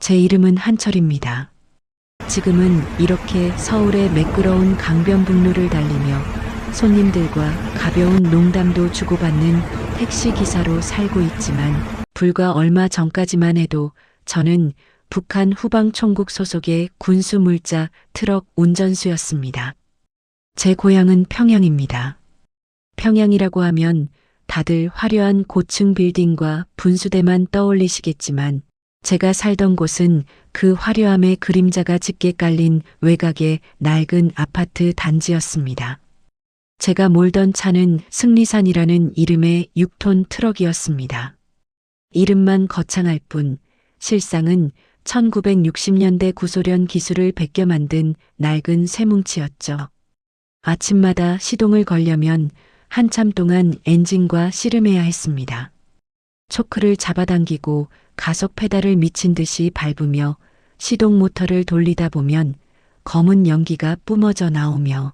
제 이름은 한철입니다. 지금은 이렇게 서울의 매끄러운 강변북로를 달리며 손님들과 가벼운 농담도 주고받는 택시기사로 살고 있지만 불과 얼마 전까지만 해도 저는 북한 후방총국 소속의 군수물자 트럭 운전수였습니다. 제 고향은 평양입니다. 평양이라고 하면 다들 화려한 고층 빌딩과 분수대만 떠올리시겠지만 제가 살던 곳은 그 화려함의 그림자가 짙게 깔린 외곽의 낡은 아파트 단지였습니다. 제가 몰던 차는 승리산이라는 이름의 6톤 트럭이었습니다. 이름만 거창할 뿐 실상은 1960년대 구소련 기술을 베껴 만든 낡은 쇠뭉치였죠. 아침마다 시동을 걸려면 한참 동안 엔진과 씨름해야 했습니다. 초크를 잡아당기고 가속 페달을 미친 듯이 밟으며 시동 모터를 돌리다 보면 검은 연기가 뿜어져 나오며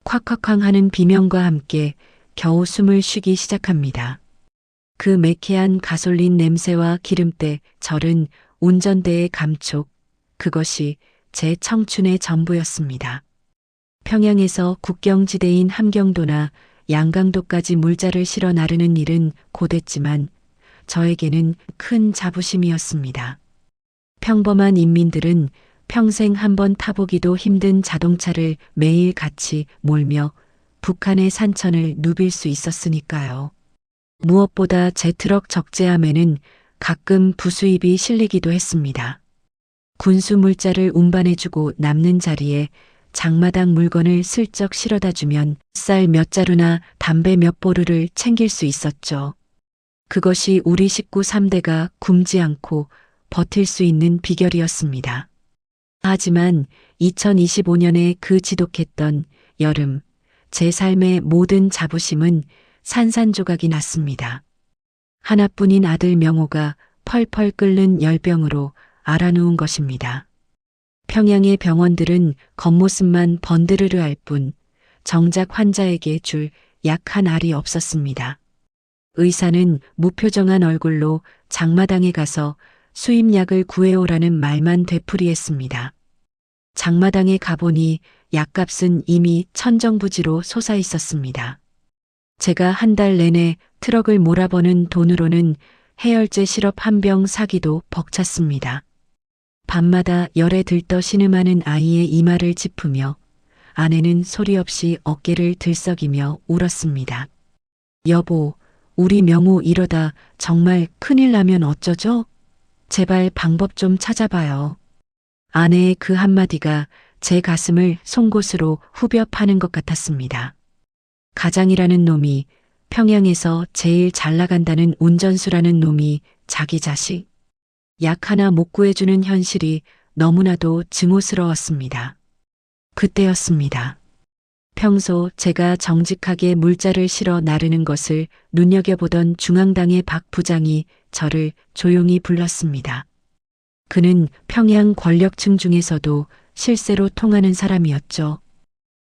콱콱쾅 하는 비명과 함께 겨우 숨을 쉬기 시작합니다. 그 매캐한 가솔린 냄새와 기름때 절은 운전대의 감촉, 그것이 제 청춘의 전부였습니다. 평양에서 국경지대인 함경도나 양강도까지 물자를 실어 나르는 일은 고됐지만 저에게는 큰 자부심이었습니다. 평범한 인민들은 평생 한번 타보기도 힘든 자동차를 매일 같이 몰며 북한의 산천을 누빌 수 있었으니까요. 무엇보다 제 트럭 적재함에는 가끔 부수입이 실리기도 했습니다. 군수 물자를 운반해주고 남는 자리에 장마당 물건을 슬쩍 실어다 주면 쌀 몇 자루나 담배 몇 보루를 챙길 수 있었죠. 그것이 우리 식구 3대가 굶지 않고 버틸 수 있는 비결이었습니다. 하지만 2025년에 그 지독했던 여름, 제 삶의 모든 자부심은 산산조각이 났습니다. 하나뿐인 아들 명호가 펄펄 끓는 열병으로 앓아누운 것입니다. 평양의 병원들은 겉모습만 번드르르 할 뿐 정작 환자에게 줄 약 한 알이 없었습니다. 의사는 무표정한 얼굴로 장마당에 가서 수입약을 구해오라는 말만 되풀이했습니다. 장마당에 가보니 약값은 이미 천정부지로 솟아 있었습니다. 제가 한 달 내내 트럭을 몰아버는 돈으로는 해열제 시럽 한 병 사기도 벅찼습니다. 밤마다 열에 들떠 신음하는 아이의 이마를 짚으며 아내는 소리 없이 어깨를 들썩이며 울었습니다. 여보, 우리 명호 이러다 정말 큰일 나면 어쩌죠? 제발 방법 좀 찾아봐요. 아내의 그 한마디가 제 가슴을 송곳으로 후벼 파는 것 같았습니다. 가장이라는 놈이, 평양에서 제일 잘 나간다는 운전수라는 놈이 자기 자식 약 하나 못 구해주는 현실이 너무나도 증오스러웠습니다. 그때였습니다. 평소 제가 정직하게 물자를 실어 나르는 것을 눈여겨보던 중앙당의 박 부장이 저를 조용히 불렀습니다. 그는 평양 권력층 중에서도 실세로 통하는 사람이었죠.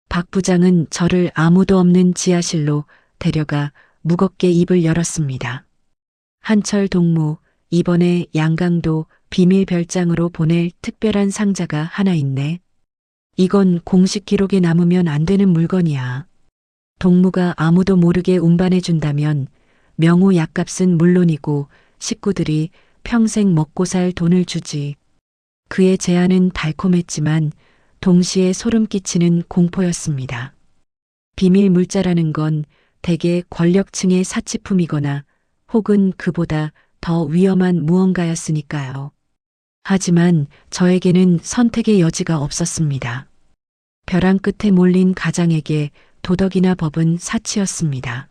박 부장은 저를 아무도 없는 지하실로 데려가 무겁게 입을 열었습니다. 한철 동무, 이번에 양강도 비밀 별장으로 보낼 특별한 상자가 하나 있네. 이건 공식 기록에 남으면 안 되는 물건이야. 동무가 아무도 모르게 운반해준다면 명호 약값은 물론이고 식구들이 평생 먹고 살 돈을 주지. 그의 제안은 달콤했지만 동시에 소름 끼치는 공포였습니다. 비밀 물자라는 건 대개 권력층의 사치품이거나 혹은 그보다 더 위험한 무언가였으니까요. 하지만 저에게는 선택의 여지가 없었습니다. 벼랑 끝에 몰린 가장에게 도덕이나 법은 사치였습니다.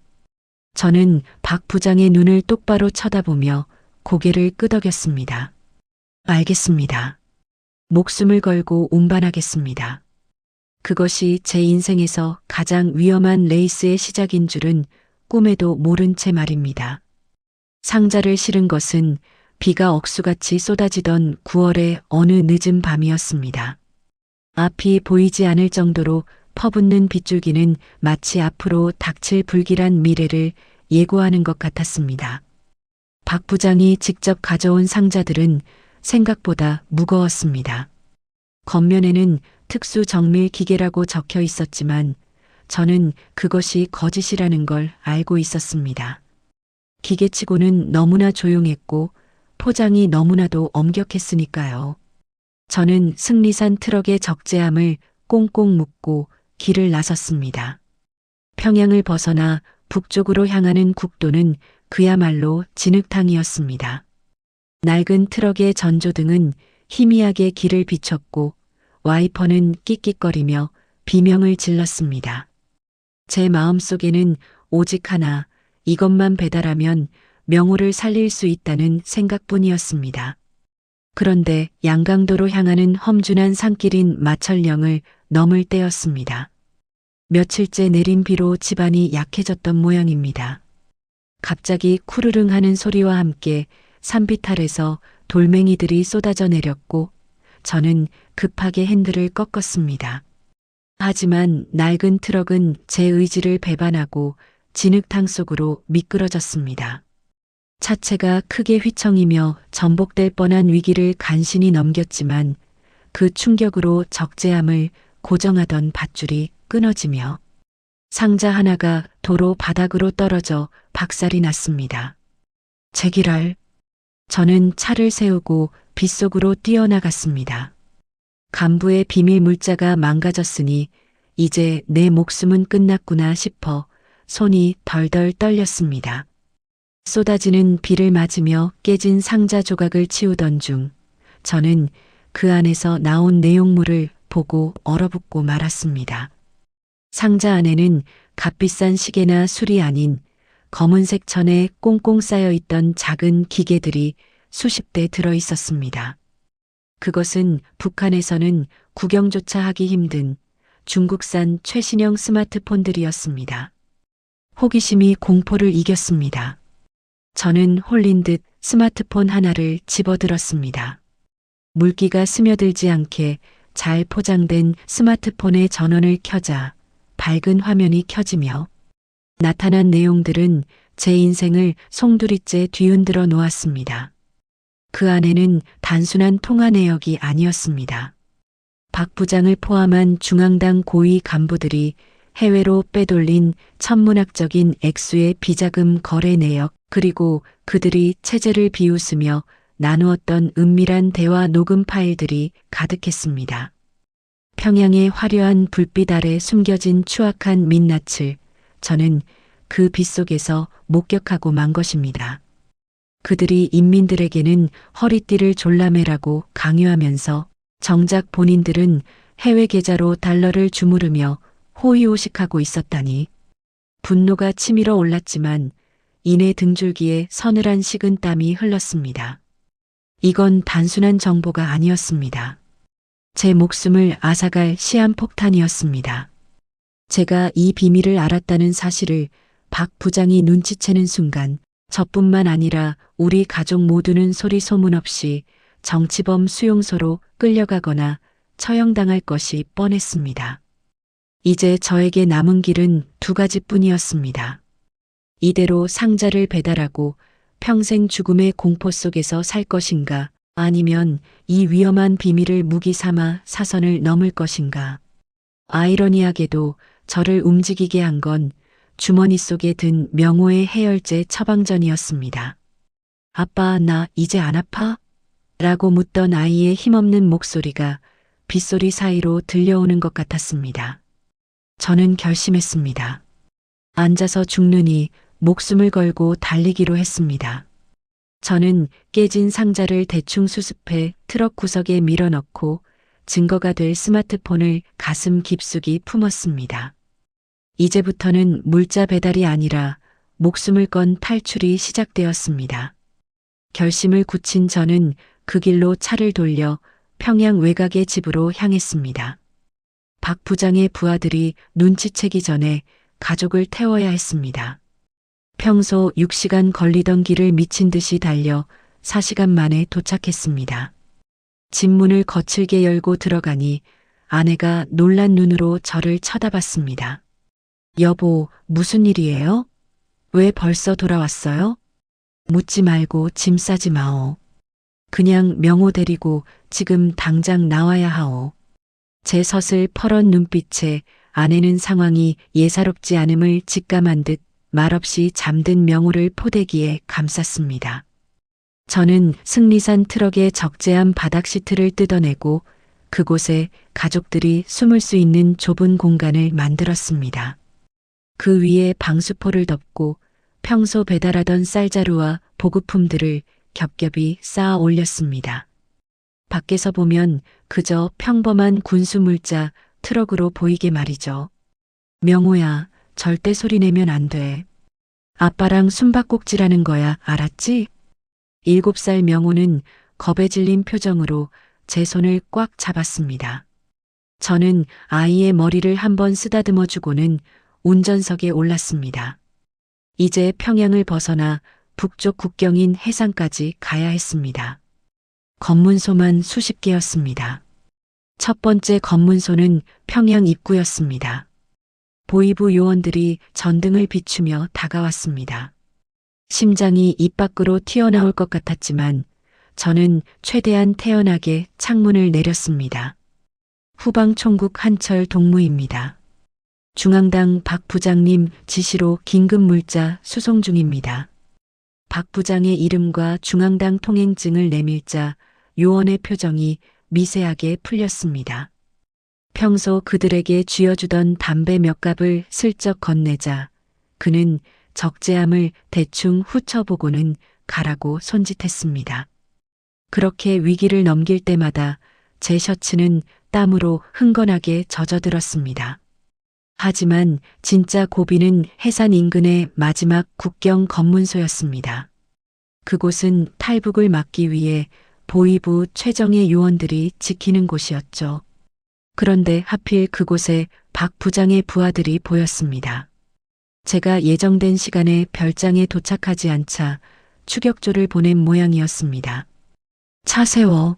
저는 박 부장의 눈을 똑바로 쳐다보며 고개를 끄덕였습니다. 알겠습니다. 목숨을 걸고 운반하겠습니다. 그것이 제 인생에서 가장 위험한 레이스의 시작인 줄은 꿈에도 모른 채 말입니다. 상자를 실은 것은 비가 억수같이 쏟아지던 9월의 어느 늦은 밤이었습니다. 앞이 보이지 않을 정도로 퍼붓는 빗줄기는 마치 앞으로 닥칠 불길한 미래를 예고하는 것 같았습니다. 박 부장이 직접 가져온 상자들은 생각보다 무거웠습니다. 겉면에는 특수 정밀 기계라고 적혀 있었지만 저는 그것이 거짓이라는 걸 알고 있었습니다. 기계치고는 너무나 조용했고 포장이 너무나도 엄격했으니까요. 저는 승리산 트럭의 적재함을 꽁꽁 묶고 길을 나섰습니다. 평양을 벗어나 북쪽으로 향하는 국도는 그야말로 진흙탕이었습니다. 낡은 트럭의 전조등은 희미하게 길을 비췄고 와이퍼는 끽끽거리며 비명을 질렀습니다. 제 마음속에는 오직 하나, 이것만 배달하면 명호를 살릴 수 있다는 생각뿐이었습니다. 그런데 양강도로 향하는 험준한 산길인 마천령을 넘을 때였습니다. 며칠째 내린 비로 집안이 약해졌던 모양입니다. 갑자기 쿠르릉 하는 소리와 함께 산비탈에서 돌멩이들이 쏟아져 내렸고 저는 급하게 핸들을 꺾었습니다. 하지만 낡은 트럭은 제 의지를 배반하고 진흙탕 속으로 미끄러졌습니다. 차체가 크게 휘청이며 전복될 뻔한 위기를 간신히 넘겼지만 그 충격으로 적재함을 고정하던 밧줄이 끊어지며 상자 하나가 도로 바닥으로 떨어져 박살이 났습니다. 제기랄. 저는 차를 세우고 빗속으로 뛰어나갔습니다. 간부의 비밀 물자가 망가졌으니 이제 내 목숨은 끝났구나 싶어 손이 덜덜 떨렸습니다. 쏟아지는 비를 맞으며 깨진 상자 조각을 치우던 중 저는 그 안에서 나온 내용물을 보고 얼어붙고 말았습니다. 상자 안에는 값비싼 시계나 술이 아닌 검은색 천에 꽁꽁 쌓여 있던 작은 기계들이 수십 대 들어 있었습니다. 그것은 북한에서는 구경조차 하기 힘든 중국산 최신형 스마트폰들이었습니다. 호기심이 공포를 이겼습니다. 저는 홀린 듯 스마트폰 하나를 집어들었습니다. 물기가 스며들지 않게 잘 포장된 스마트폰의 전원을 켜자 밝은 화면이 켜지며 나타난 내용들은 제 인생을 송두리째 뒤흔들어 놓았습니다. 그 안에는 단순한 통화 내역이 아니었습니다. 박 부장을 포함한 중앙당 고위 간부들이 해외로 빼돌린 천문학적인 액수의 비자금 거래 내역, 그리고 그들이 체제를 비웃으며 나누었던 은밀한 대화 녹음 파일들이 가득했습니다. 평양의 화려한 불빛 아래 숨겨진 추악한 민낯을 저는 그 빛 속에서 목격하고 만 것입니다. 그들이 인민들에게는 허리띠를 졸라매라고 강요하면서 정작 본인들은 해외 계좌로 달러를 주무르며 호의호식하고 있었다니. 분노가 치밀어 올랐지만 이내 등줄기에 서늘한 식은 땀이 흘렀습니다. 이건 단순한 정보가 아니었습니다. 제 목숨을 앗아갈 시한폭탄이었습니다. 제가 이 비밀을 알았다는 사실을 박 부장이 눈치채는 순간 저뿐만 아니라 우리 가족 모두는 소리 소문 없이 정치범 수용소로 끌려가거나 처형당할 것이 뻔했습니다. 이제 저에게 남은 길은 두 가지뿐이었습니다. 이대로 상자를 배달하고 평생 죽음의 공포 속에서 살 것인가, 아니면 이 위험한 비밀을 무기 삼아 사선을 넘을 것인가. 아이러니하게도 저를 움직이게 한 건 주머니 속에 든 명호의 해열제 처방전이었습니다. 아빠, 나 이제 안 아파? 라고 묻던 아이의 힘없는 목소리가 빗소리 사이로 들려오는 것 같았습니다. 저는 결심했습니다. 앉아서 죽느니 목숨을 걸고 달리기로 했습니다. 저는 깨진 상자를 대충 수습해 트럭 구석에 밀어넣고 증거가 될 스마트폰을 가슴 깊숙이 품었습니다. 이제부터는 물자 배달이 아니라 목숨을 건 탈출이 시작되었습니다. 결심을 굳힌 저는 그 길로 차를 돌려 평양 외곽의 집으로 향했습니다. 박 부장의 부하들이 눈치채기 전에 가족을 태워야 했습니다. 평소 6시간 걸리던 길을 미친 듯이 달려 4시간 만에 도착했습니다. 집 문을 거칠게 열고 들어가니 아내가 놀란 눈으로 저를 쳐다봤습니다. 여보, 무슨 일이에요? 왜 벌써 돌아왔어요? 묻지 말고 짐 싸지 마오. 그냥 명호 데리고 지금 당장 나와야 하오. 제 서슬 퍼런 눈빛에 아내는 상황이 예사롭지 않음을 직감한 듯 말없이 잠든 명호를 포대기에 감쌌습니다. 저는 승리산 트럭의 적재함 바닥 시트를 뜯어내고 그곳에 가족들이 숨을 수 있는 좁은 공간을 만들었습니다. 그 위에 방수포를 덮고 평소 배달하던 쌀자루와 보급품들을 겹겹이 쌓아 올렸습니다. 밖에서 보면 그저 평범한 군수물자 트럭으로 보이게 말이죠. 명호야, 절대 소리 내면 안 돼. 아빠랑 숨바꼭질하는 거야, 알았지? 7살 명호는 겁에 질린 표정으로 제 손을 꽉 잡았습니다. 저는 아이의 머리를 한번 쓰다듬어 주고는 운전석에 올랐습니다. 이제 평양을 벗어나 북쪽 국경인 해상까지 가야 했습니다. 검문소만 수십 개였습니다. 첫 번째 검문소는 평양 입구였습니다. 보이부 요원들이 전등을 비추며 다가왔습니다. 심장이 입 밖으로 튀어나올 것 같았지만 저는 최대한 태연하게 창문을 내렸습니다. 후방총국 한철 동무입니다. 중앙당 박 부장님 지시로 긴급물자 수송 중입니다. 박 부장의 이름과 중앙당 통행증을 내밀자 요원의 표정이 미세하게 풀렸습니다. 평소 그들에게 쥐어주던 담배 몇 갑을 슬쩍 건네자 그는 적재함을 대충 훑어보고는 가라고 손짓했습니다. 그렇게 위기를 넘길 때마다 제 셔츠는 땀으로 흥건하게 젖어들었습니다. 하지만 진짜 고비는 해산 인근의 마지막 국경 검문소였습니다. 그곳은 탈북을 막기 위해 보위부 최정예 요원들이 지키는 곳이었죠. 그런데 하필 그곳에 박 부장의 부하들이 보였습니다. 제가 예정된 시간에 별장에 도착하지 않자 추격조를 보낸 모양이었습니다. 차 세워.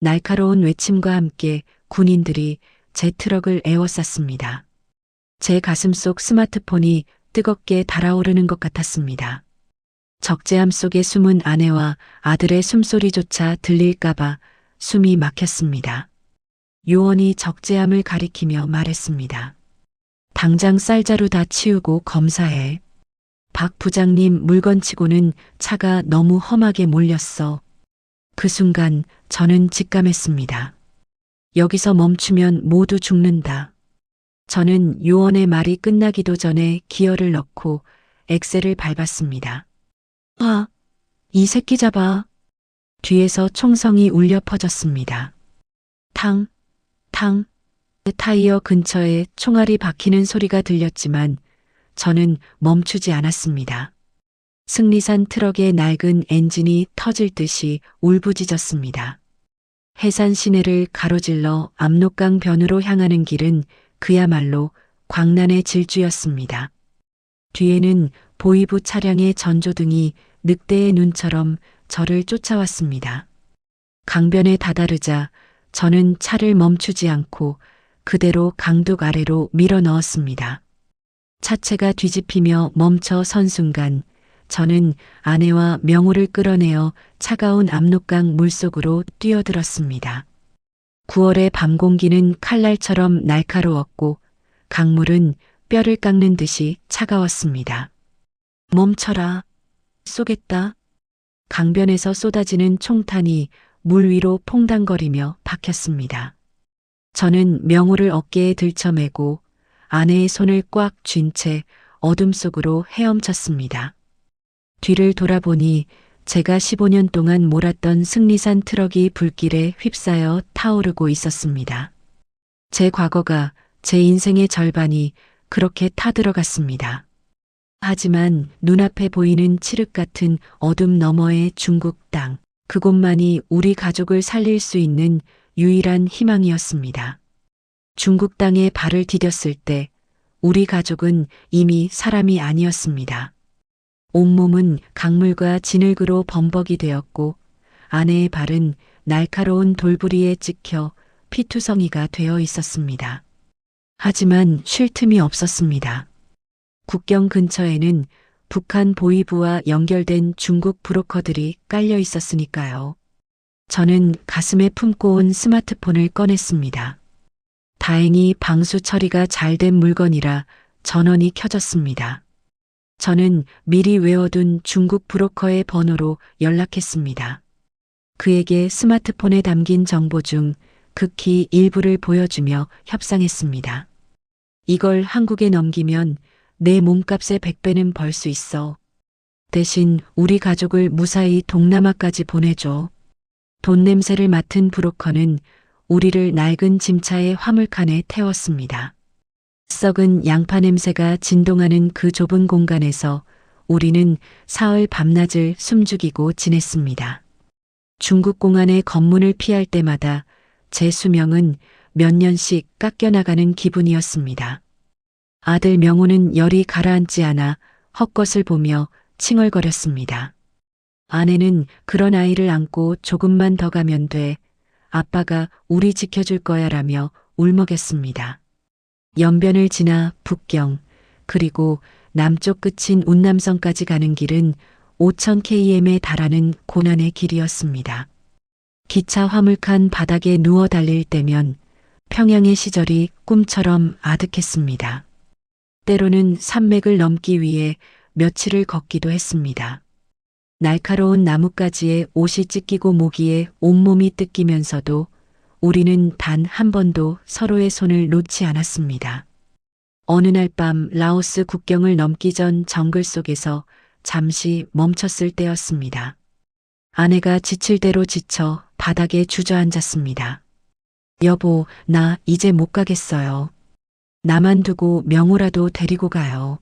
날카로운 외침과 함께 군인들이 제 트럭을 에워쌌습니다. 제 가슴 속 스마트폰이 뜨겁게 달아오르는 것 같았습니다. 적재함 속에 숨은 아내와 아들의 숨소리조차 들릴까봐 숨이 막혔습니다. 요원이 적재함을 가리키며 말했습니다. 당장 쌀자루 다 치우고 검사해. 박 부장님 물건치고는 차가 너무 험하게 몰렸어. 그 순간 저는 직감했습니다. 여기서 멈추면 모두 죽는다. 저는 요원의 말이 끝나기도 전에 기어를 넣고 엑셀을 밟았습니다. 아, 이 새끼 잡아. 뒤에서 총성이 울려 퍼졌습니다. 탕, 탕. 타이어 근처에 총알이 박히는 소리가 들렸지만 저는 멈추지 않았습니다. 승리산 트럭의 낡은 엔진이 터질 듯이 울부짖었습니다. 해산 시내를 가로질러 압록강 변으로 향하는 길은 그야말로 광란의 질주였습니다. 뒤에는 보위부 차량의 전조등이 늑대의 눈처럼 저를 쫓아왔습니다. 강변에 다다르자 저는 차를 멈추지 않고 그대로 강둑 아래로 밀어 넣었습니다. 차체가 뒤집히며 멈춰 선 순간 저는 아내와 명호를 끌어내어 차가운 압록강 물속으로 뛰어들었습니다. 9월의 밤 공기는 칼날처럼 날카로웠고 강물은 뼈를 깎는 듯이 차가웠습니다. 멈춰라. 쏘겠다. 강변에서 쏟아지는 총탄이 물 위로 퐁당거리며 박혔습니다. 저는 명호를 어깨에 들쳐매고 아내의 손을 꽉 쥔 채 어둠 속으로 헤엄쳤습니다. 뒤를 돌아보니 제가 15년 동안 몰았던 승리산 트럭이 불길에 휩싸여 타오르고 있었습니다. 제 과거가, 제 인생의 절반이 그렇게 타들어갔습니다. 하지만 눈앞에 보이는 칠흑 같은 어둠 너머의 중국 땅, 그곳만이 우리 가족을 살릴 수 있는 유일한 희망이었습니다. 중국 땅에 발을 디뎠을 때 우리 가족은 이미 사람이 아니었습니다. 온몸은 강물과 진흙으로 범벅이 되었고 아내의 발은 날카로운 돌부리에 찍혀 피투성이가 되어 있었습니다. 하지만 쉴 틈이 없었습니다. 국경 근처에는 북한 보위부와 연결된 중국 브로커들이 깔려 있었으니까요. 저는 가슴에 품고 온 스마트폰을 꺼냈습니다. 다행히 방수 처리가 잘 된 물건이라 전원이 켜졌습니다. 저는 미리 외워둔 중국 브로커의 번호로 연락했습니다. 그에게 스마트폰에 담긴 정보 중 극히 일부를 보여주며 협상했습니다. 이걸 한국에 넘기면 내 몸값의 100배는 벌 수 있어. 대신 우리 가족을 무사히 동남아까지 보내줘. 돈 냄새를 맡은 브로커는 우리를 낡은 짐차의 화물칸에 태웠습니다. 썩은 양파 냄새가 진동하는 그 좁은 공간에서 우리는 사흘 밤낮을 숨죽이고 지냈습니다. 중국 공안의 검문을 피할 때마다 제 수명은 몇 년씩 깎여나가는 기분이었습니다. 아들 명호는 열이 가라앉지 않아 헛것을 보며 칭얼거렸습니다. 아내는 그런 아이를 안고 조금만 더 가면 돼. 아빠가 우리 지켜줄 거야 라며 울먹였습니다. 연변을 지나 북경 그리고 남쪽 끝인 운남성까지 가는 길은 5000km에 달하는 고난의 길이었습니다. 기차 화물칸 바닥에 누워 달릴 때면 평양의 시절이 꿈처럼 아득했습니다. 때로는 산맥을 넘기 위해 며칠을 걷기도 했습니다. 날카로운 나뭇가지에 옷이 찢기고 모기에 온몸이 뜯기면서도 우리는 단 한 번도 서로의 손을 놓지 않았습니다. 어느 날 밤 라오스 국경을 넘기 전 정글 속에서 잠시 멈췄을 때였습니다. 아내가 지칠 대로 지쳐 바닥에 주저앉았습니다. 여보, 나 이제 못 가겠어요. 나만 두고 명호라도 데리고 가요.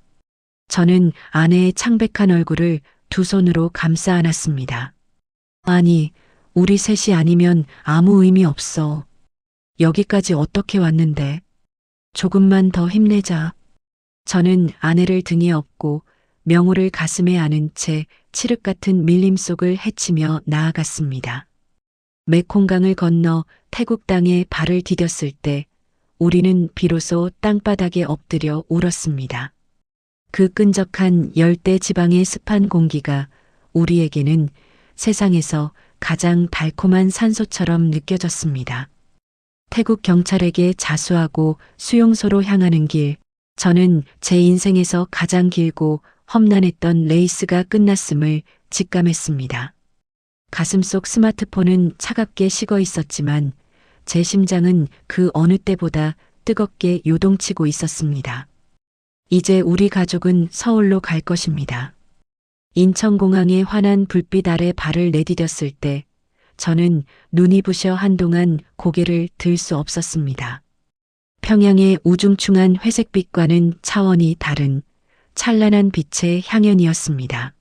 저는 아내의 창백한 얼굴을 두 손으로 감싸 안았습니다. 아니, 우리 셋이 아니면 아무 의미 없어. 여기까지 어떻게 왔는데. 조금만 더 힘내자. 저는 아내를 등에 업고 명호를 가슴에 안은 채 칠흑 같은 밀림 속을 헤치며 나아갔습니다. 메콩강을 건너 태국 땅에 발을 디뎠을 때 우리는 비로소 땅바닥에 엎드려 울었습니다. 그 끈적한 열대 지방의 습한 공기가 우리에게는 세상에서 가장 달콤한 산소처럼 느껴졌습니다. 태국 경찰에게 자수하고 수용소로 향하는 길, 저는 제 인생에서 가장 길고 험난했던 레이스가 끝났음을 직감했습니다. 가슴속 스마트폰은 차갑게 식어 있었지만 제 심장은 그 어느 때보다 뜨겁게 요동치고 있었습니다. 이제 우리 가족은 서울로 갈 것입니다. 인천공항의 환한 불빛 아래 발을 내디뎠을 때 저는 눈이 부셔 한동안 고개를 들 수 없었습니다. 평양의 우중충한 회색빛과는 차원이 다른 찬란한 빛의 향연이었습니다.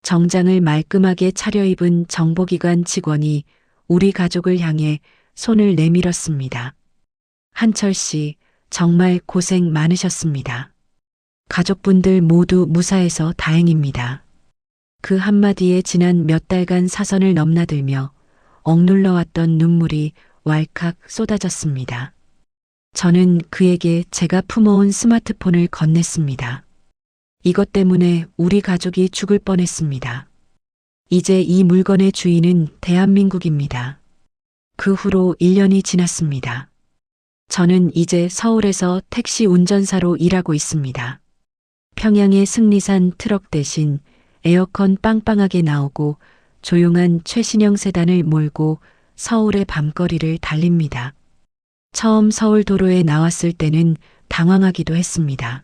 정장을 말끔하게 차려입은 정보기관 직원이 우리 가족을 향해 손을 내밀었습니다. 한철 씨, 정말 고생 많으셨습니다. 가족분들 모두 무사해서 다행입니다. 그 한마디에 지난 몇 달간 사선을 넘나들며 억눌러왔던 눈물이 왈칵 쏟아졌습니다. 저는 그에게 제가 품어온 스마트폰을 건넸습니다. 이것 때문에 우리 가족이 죽을 뻔했습니다. 이제 이 물건의 주인은 대한민국입니다. 그 후로 1년이 지났습니다. 저는 이제 서울에서 택시 운전사로 일하고 있습니다. 평양의 승리산 트럭 대신 에어컨 빵빵하게 나오고 조용한 최신형 세단을 몰고 서울의 밤거리를 달립니다. 처음 서울 도로에 나왔을 때는 당황하기도 했습니다.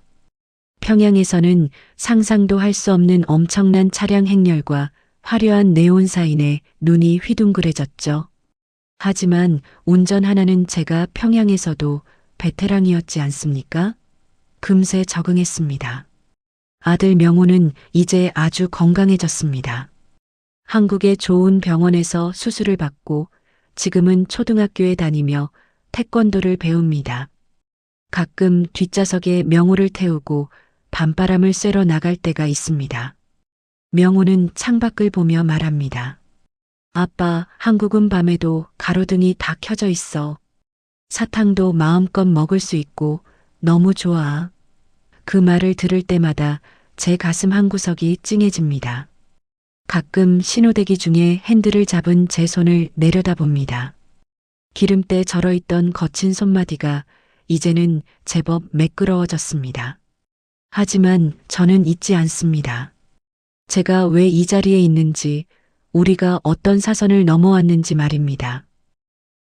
평양에서는 상상도 할 수 없는 엄청난 차량 행렬과 화려한 네온 사인에 눈이 휘둥그레졌죠. 하지만 운전 하나는 제가 평양에서도 베테랑이었지 않습니까? 금세 적응했습니다. 아들 명호는 이제 아주 건강해졌습니다. 한국의 좋은 병원에서 수술을 받고 지금은 초등학교에 다니며 태권도를 배웁니다. 가끔 뒷좌석에 명호를 태우고 밤바람을 쐬러 나갈 때가 있습니다. 명호는 창밖을 보며 말합니다. 아빠, 한국은 밤에도 가로등이 다 켜져 있어. 사탕도 마음껏 먹을 수 있고 너무 좋아. 그 말을 들을 때마다 제 가슴 한구석이 찡해집니다. 가끔 신호대기 중에 핸들을 잡은 제 손을 내려다봅니다. 기름때 절어있던 거친 손마디가 이제는 제법 매끄러워졌습니다. 하지만 저는 잊지 않습니다. 제가 왜 이 자리에 있는지, 우리가 어떤 사선을 넘어왔는지 말입니다.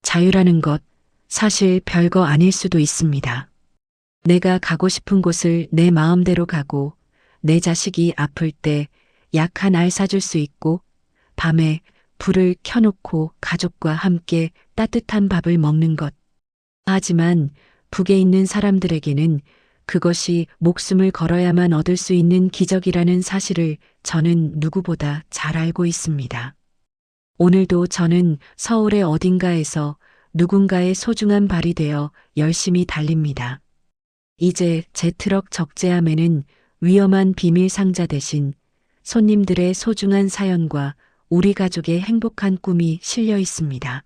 자유라는 것, 사실 별거 아닐 수도 있습니다. 내가 가고 싶은 곳을 내 마음대로 가고, 내 자식이 아플 때 약 한 알 사줄 수 있고, 밤에 불을 켜놓고 가족과 함께 따뜻한 밥을 먹는 것. 하지만 북에 있는 사람들에게는 그것이 목숨을 걸어야만 얻을 수 있는 기적이라는 사실을 저는 누구보다 잘 알고 있습니다. 오늘도 저는 서울의 어딘가에서 누군가의 소중한 발이 되어 열심히 달립니다. 이제 제 트럭 적재함에는 위험한 비밀 상자 대신 손님들의 소중한 사연과 우리 가족의 행복한 꿈이 실려 있습니다.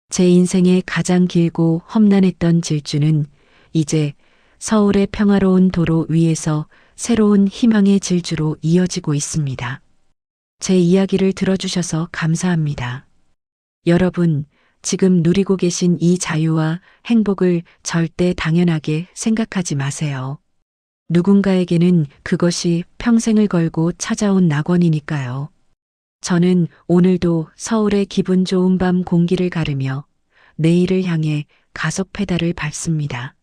제 인생의 가장 길고 험난했던 질주는 이제 서울의 평화로운 도로 위에서 새로운 희망의 질주로 이어지고 있습니다. 제 이야기를 들어주셔서 감사합니다. 여러분, 지금 누리고 계신 이 자유와 행복을 절대 당연하게 생각하지 마세요. 누군가에게는 그것이 평생을 걸고 찾아온 낙원이니까요. 저는 오늘도 서울의 기분 좋은 밤 공기를 가르며 내일을 향해 가속 페달을 밟습니다.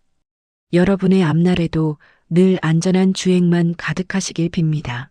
여러분의 앞날에도 늘 안전한 주행만 가득하시길 빕니다.